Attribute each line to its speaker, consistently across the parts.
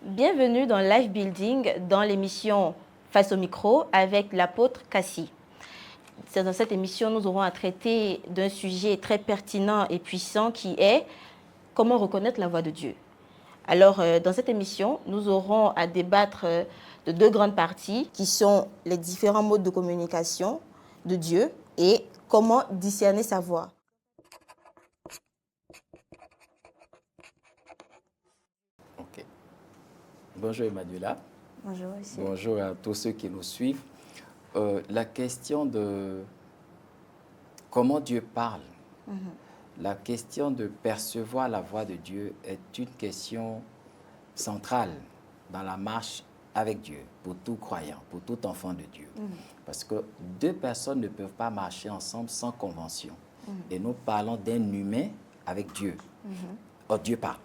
Speaker 1: Bienvenue dans Life Building, dans l'émission Face au micro avec l'apôtre Cassie. Dans cette émission, nous aurons à traiter d'un sujet très pertinent et puissant qui est comment reconnaître la voix de Dieu. Alors, dans cette émission, nous aurons à débattre de deux grandes parties qui sont les différents modes de communication de Dieu et comment discerner sa voix.
Speaker 2: Ok. Bonjour Emmanuela.
Speaker 1: Bonjour, monsieur.
Speaker 2: Bonjour à tous ceux qui nous suivent. La question de comment Dieu parle, la question de percevoir la voix de Dieu est une question centrale dans la marche avec Dieu, pour tout croyant, pour tout enfant de Dieu. Parce que deux personnes ne peuvent pas marcher ensemble sans convention. Et nous parlons d'un humain avec Dieu. Oh, Dieu parle.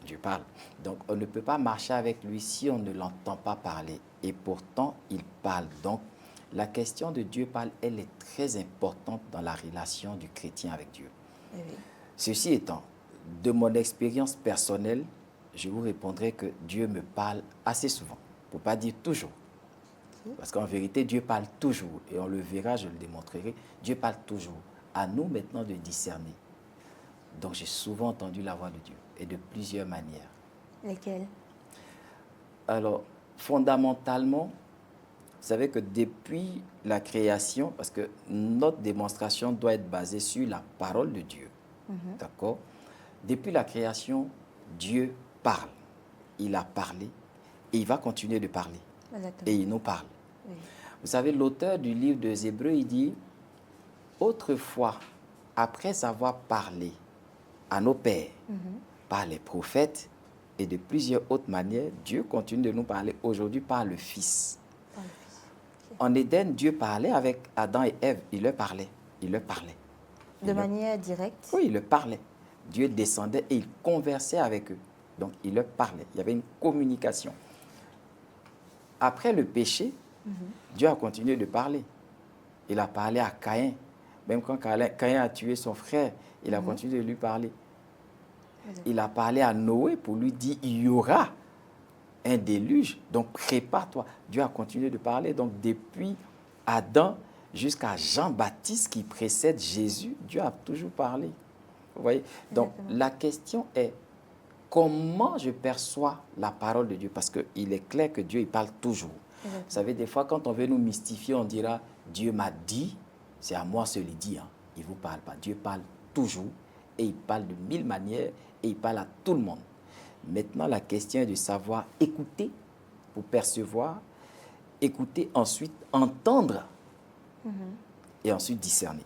Speaker 2: Dieu parle. Donc, on ne peut pas marcher avec lui si on ne l'entend pas parler. Et pourtant, il parle. Donc, la question de Dieu parle, elle est très importante dans la relation du chrétien avec Dieu.
Speaker 1: Oui.
Speaker 2: Ceci étant, de mon expérience personnelle, je vous répondrai que Dieu me parle assez souvent, pour ne pas dire toujours. Parce qu'en vérité, Dieu parle toujours. Et on le verra, je le démontrerai. Dieu parle toujours. À nous maintenant de discerner. Donc, j'ai souvent entendu la voix de Dieu, et de plusieurs manières.
Speaker 1: Lesquelles?
Speaker 2: Alors, fondamentalement, vous savez que depuis la création, parce que notre démonstration doit être basée sur la parole de Dieu, d'accord? Depuis la création, Dieu parle. Il a parlé et il va continuer de parler.
Speaker 1: Exactement.
Speaker 2: Et il nous parle.
Speaker 1: Oui.
Speaker 2: Vous savez, l'auteur du livre des Hébreux, il dit, autrefois, après avoir parlé à nos pères, par les prophètes et de plusieurs autres manières, Dieu continue de nous parler aujourd'hui par le Fils.
Speaker 1: Par le Fils.
Speaker 2: En Éden, Dieu parlait avec Adam et Ève. Il leur parlait. Il leur parlait.
Speaker 1: De manière directe?
Speaker 2: Oui, il leur parlait. Dieu descendait et il conversait avec eux. Donc, il leur parlait. Il y avait une communication. Après le péché, Dieu a continué de parler. Il a parlé à Caïn. Même quand Caïn a tué son frère, il a continué de lui parler. Il a parlé à Noé pour lui dire, il y aura un déluge, donc prépare-toi. Dieu a continué de parler. Donc depuis Adam jusqu'à Jean-Baptiste qui précède Jésus, Dieu a toujours parlé. Vous voyez? Donc la question est, comment je perçois la parole de Dieu? Parce qu'il est clair que Dieu, il parle toujours. Vous savez, des fois, quand on veut nous mystifier, on dira, Dieu m'a dit, c'est à moi se le dire. Il ne vous parle pas. Dieu parle toujours et il parle de mille manières et il parle à tout le monde. Maintenant, la question est de savoir écouter pour percevoir, écouter, ensuite entendre et ensuite discerner.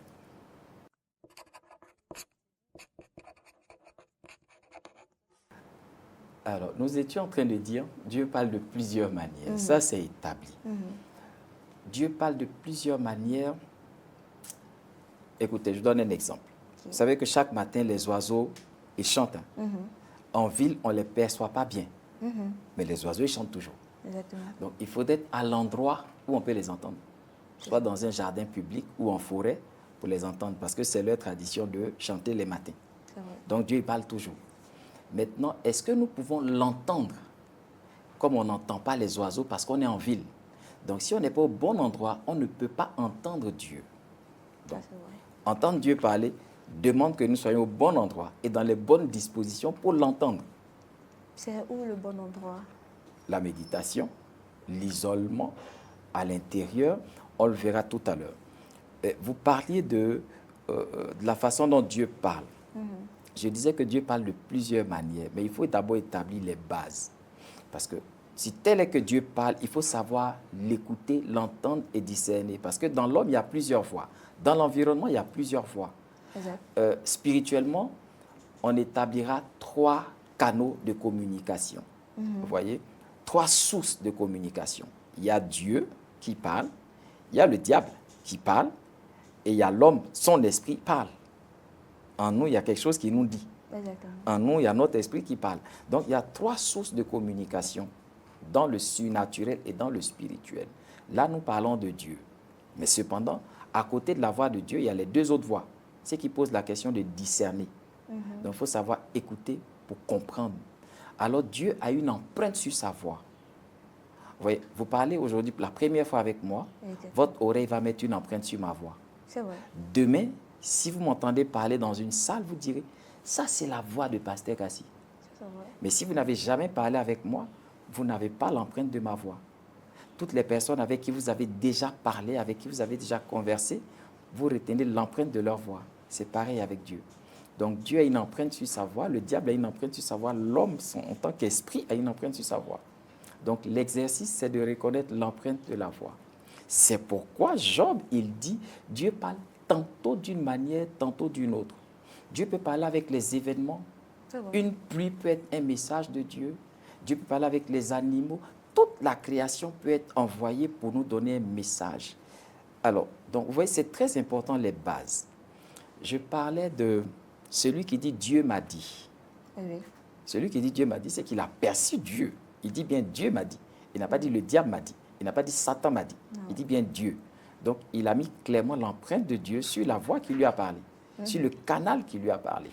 Speaker 2: Alors, nous étions en train de dire, Dieu parle de plusieurs manières. Ça, c'est établi. Dieu parle de plusieurs manières. Écoutez, je donne un exemple. Vous savez que chaque matin, les oiseaux, ils chantent. En ville, on ne les perçoit pas bien. Mais les oiseaux, ils chantent toujours.
Speaker 1: Exactement.
Speaker 2: Donc, il faut être à l'endroit où on peut les entendre. Soit dans un jardin public ou en forêt pour les entendre. Parce que c'est leur tradition de chanter les matins. Donc, Dieu, il parle toujours. Maintenant, est-ce que nous pouvons l'entendre comme on n'entend pas les oiseaux parce qu'on est en ville? Donc, si on n'est pas au bon endroit, on ne peut pas entendre Dieu. Donc, entendre Dieu parler demande que nous soyons au bon endroit et dans les bonnes dispositions pour l'entendre.
Speaker 1: C'est où le bon endroit?
Speaker 2: La méditation, l'isolement à l'intérieur, on le verra tout à l'heure. Vous parliez de la façon dont Dieu parle. Je disais que Dieu parle de plusieurs manières, mais il faut d'abord établir les bases. Parce que si tel est que Dieu parle, il faut savoir l'écouter, l'entendre et discerner. Parce que dans l'homme, il y a plusieurs voix. Dans l'environnement, il y a plusieurs voix. Spirituellement, on établira 3 canaux de communication. Vous voyez? 3 sources de communication. Il y a Dieu qui parle, il y a le diable qui parle, et il y a l'homme, son esprit parle. En nous, il y a quelque chose qui nous dit. En nous, il y a notre esprit qui parle. Donc, il y a 3 sources de communication dans le surnaturel et dans le spirituel. Là, nous parlons de Dieu. Mais cependant, à côté de la voix de Dieu, il y a les 2 autres voix. Ce qui pose la question de discerner. Donc, il faut savoir écouter pour comprendre. alors Dieu a une empreinte sur sa voix. Vous voyez, vous parlez aujourd'hui pour la première fois avec moi, votre oreille va mettre une empreinte sur ma voix.
Speaker 1: C'est vrai.
Speaker 2: Demain, si vous m'entendez parler dans une salle, vous direz, ça c'est la voix de Pasteur Kassi.
Speaker 1: C'est vrai.
Speaker 2: Mais si vous n'avez jamais parlé avec moi, vous n'avez pas l'empreinte de ma voix. Toutes les personnes avec qui vous avez déjà parlé, avec qui vous avez déjà conversé, vous retenez l'empreinte de leur voix. C'est pareil avec Dieu. Donc Dieu a une empreinte sur sa voix, le diable a une empreinte sur sa voix, l'homme en tant qu'esprit a une empreinte sur sa voix. Donc l'exercice, c'est de reconnaître l'empreinte de la voix. C'est pourquoi Job, il dit, Dieu parle tantôt d'une manière, tantôt d'une autre. Dieu peut parler avec les événements. Une pluie peut être un message de Dieu. Dieu peut parler avec les animaux. Toute la création peut être envoyée pour nous donner un message. Alors, donc, vous voyez, c'est très important les bases. Je parlais de celui qui dit Dieu m'a dit.
Speaker 1: Oui.
Speaker 2: Celui qui dit Dieu m'a dit, c'est qu'il a perçu Dieu. Il dit bien Dieu m'a dit. Il n'a pas dit le diable m'a dit. Il n'a pas dit Satan m'a dit. Non. Il dit bien Dieu. Donc, il a mis clairement l'empreinte de Dieu sur la voix qui lui a parlé, sur le canal qui lui a parlé.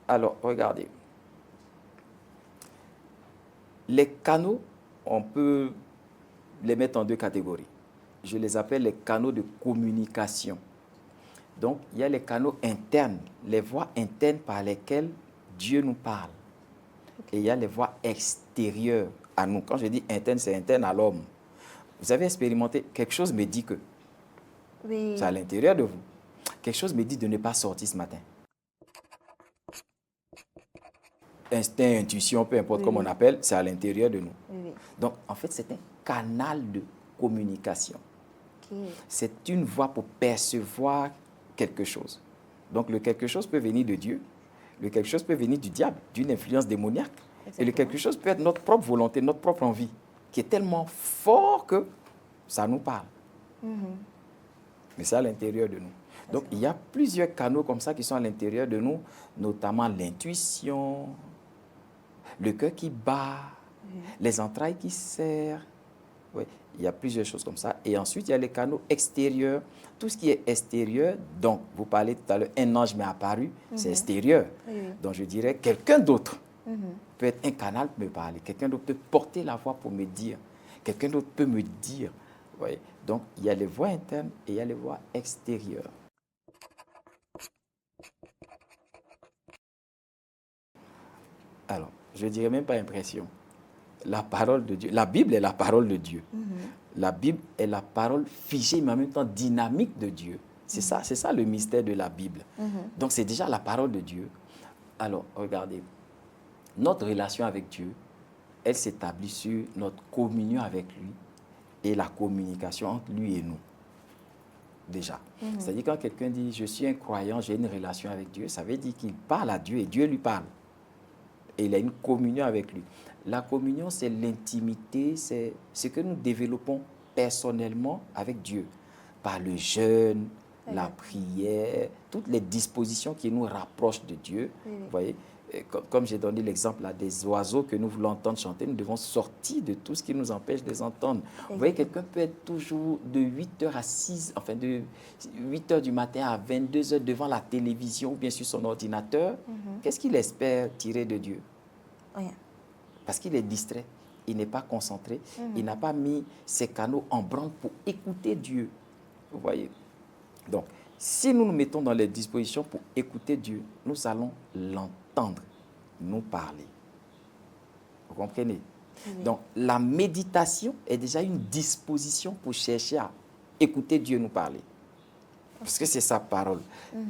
Speaker 2: Alors, regardez. Les canaux, on peut les mettre en deux catégories. Je les appelle les canaux de communication. Donc, il y a les canaux internes, les voies internes par lesquelles Dieu nous parle. Et il y a les voies extérieures à nous. Quand je dis interne, c'est interne à l'homme. Vous avez expérimenté, quelque chose me dit que.
Speaker 1: Oui.
Speaker 2: C'est à l'intérieur de vous. Quelque chose me dit de ne pas sortir ce matin. Instinct, intuition, peu importe comment on appelle, c'est à l'intérieur de nous.
Speaker 1: Oui.
Speaker 2: Donc, en fait, c'est un canal de communication. C'est une voie pour percevoir quelque chose. Donc, le quelque chose peut venir de Dieu, le quelque chose peut venir du diable, d'une influence démoniaque. Exactement. Et le quelque chose peut être notre propre volonté, notre propre envie, qui est tellement fort que ça nous parle. Mais c'est à l'intérieur de nous. Donc, il y a plusieurs canaux comme ça qui sont à l'intérieur de nous, notamment l'intuition, le cœur qui bat, les entrailles qui serrent. Oui, il y a plusieurs choses comme ça. Et ensuite, il y a les canaux extérieurs. Tout ce qui est extérieur, donc, vous parlez tout à l'heure, un ange m'est apparu, c'est extérieur. Donc, je dirais, quelqu'un d'autre peut être un canal pour me parler. Quelqu'un d'autre peut porter la voix pour me dire. Quelqu'un d'autre peut me dire. Oui. Donc, il y a les voies internes et il y a les voies extérieures. Alors, je ne dirais même pas impression. La parole de Dieu, la Bible est la parole de Dieu. La Bible est la parole figée, mais en même temps dynamique de Dieu. C'est ça le mystère de la Bible. Donc, c'est déjà la parole de Dieu. Alors, regardez, notre relation avec Dieu, elle s'établit sur notre communion avec lui et la communication entre lui et nous. Déjà. C'est-à-dire quand quelqu'un dit « je suis un croyant, j'ai une relation avec Dieu », ça veut dire qu'il parle à Dieu et Dieu lui parle. Et il a une communion avec lui. La communion, c'est l'intimité, c'est ce que nous développons personnellement avec Dieu. Par le jeûne, la prière, toutes les dispositions qui nous rapprochent de Dieu. Vous voyez, comme j'ai donné l'exemple là, des oiseaux que nous voulons entendre chanter, nous devons sortir de tout ce qui nous empêche de les entendre. Vous voyez, quelqu'un peut être toujours de 8h à 6, enfin de 8h du matin à 22h devant la télévision ou bien sur son ordinateur. Qu'est-ce qu'il espère tirer de Dieu?
Speaker 1: Rien.
Speaker 2: Parce qu'il est distrait, il n'est pas concentré, il n'a pas mis ses canaux en branle pour écouter Dieu. Vous voyez? Donc, si nous nous mettons dans les dispositions pour écouter Dieu, nous allons l'entendre nous parler. Vous comprenez? Donc, la méditation est déjà une disposition pour chercher à écouter Dieu nous parler. Parce que c'est sa parole.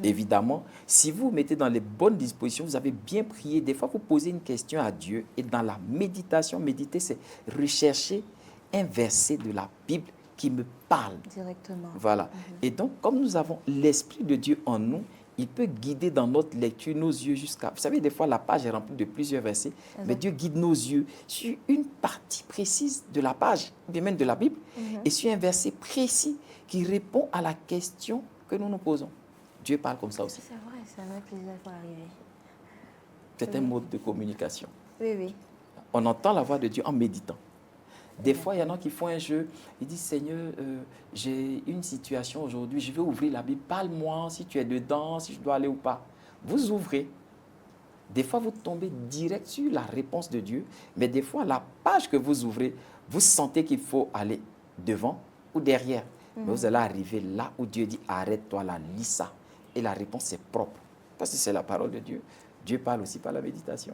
Speaker 2: Évidemment, si vous vous mettez dans les bonnes dispositions, vous avez bien prié, des fois vous posez une question à Dieu et dans la méditation, méditer, c'est rechercher un verset de la Bible qui me parle.
Speaker 1: Directement.
Speaker 2: Voilà. Et donc, comme nous avons l'Esprit de Dieu en nous, il peut guider dans notre lecture nos yeux jusqu'à... Vous savez, des fois, la page est remplie de plusieurs versets, mais Dieu guide nos yeux sur une partie précise de la page, ou bien même de la Bible, et sur un verset précis qui répond à la question que nous nous posons. Dieu parle comme ça aussi.
Speaker 1: C'est vrai, ça m'est plusieurs fois arrivé.
Speaker 2: C'est un mode de communication.
Speaker 1: Oui, oui.
Speaker 2: On entend la voix de Dieu en méditant. Des fois, il y en a qui font un jeu. Ils disent, Seigneur, j'ai une situation aujourd'hui, je veux ouvrir la Bible. Parle-moi si tu es dedans, si je dois aller ou pas. Vous ouvrez. Des fois, vous tombez direct sur la réponse de Dieu, mais des fois, la page que vous ouvrez, vous sentez qu'il faut aller devant ou derrière. Mais vous allez arriver là où Dieu dit, arrête-toi là, lis ça. Et la réponse est propre, parce que c'est la parole de Dieu. Dieu parle aussi par la méditation.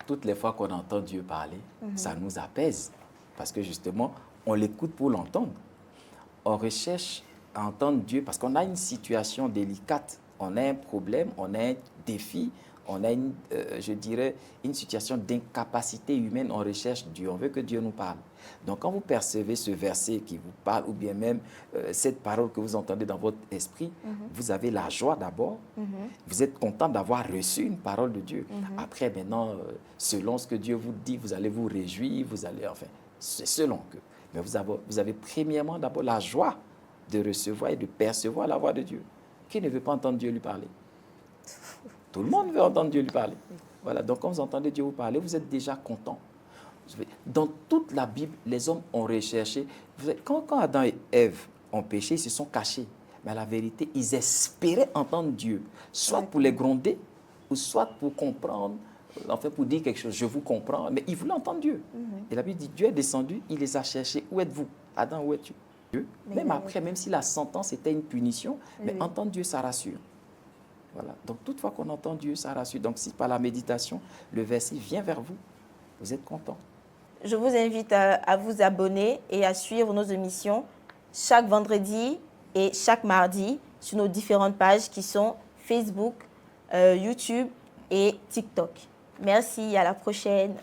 Speaker 2: Toutes les fois qu'on entend Dieu parler, ça nous apaise, parce que justement, on l'écoute pour l'entendre. On recherche à entendre Dieu parce qu'on a une situation délicate, on a un problème, on a un défi, on a je dirais, une situation d'incapacité humaine, on recherche Dieu, on veut que Dieu nous parle. Donc quand vous percevez ce verset qui vous parle, ou bien même cette parole que vous entendez dans votre esprit, vous avez la joie d'abord, vous êtes content d'avoir reçu une parole de Dieu. Après, maintenant, selon ce que Dieu vous dit, vous allez vous réjouir, vous allez, enfin, c'est selon que. Mais vous avez premièrement d'abord la joie de recevoir et de percevoir la voix de Dieu. Qui ne veut pas entendre Dieu lui parler? Tout le monde veut entendre Dieu lui parler. Voilà, donc quand vous entendez Dieu vous parler, vous êtes déjà content. Dans toute la Bible, les hommes ont recherché. Quand Adam et Ève ont péché, ils se sont cachés. Mais la vérité, ils espéraient entendre Dieu, soit pour les gronder, ou soit pour comprendre, enfin pour dire quelque chose. Je vous comprends, mais ils voulaient entendre Dieu. Et la Bible dit, Dieu est descendu, il les a cherchés. Où êtes-vous? Adam, où es-tu? Dieu. Même après, même si la sentence était une punition, mais entendre Dieu, ça rassure. Voilà. Donc, toutefois qu'on entend Dieu, ça rassure. Donc, si par la méditation, le verset vient vers vous, vous êtes content.
Speaker 1: Je vous invite à vous abonner et à suivre nos émissions chaque vendredi et chaque mardi sur nos différentes pages qui sont Facebook, YouTube et TikTok. Merci, à la prochaine.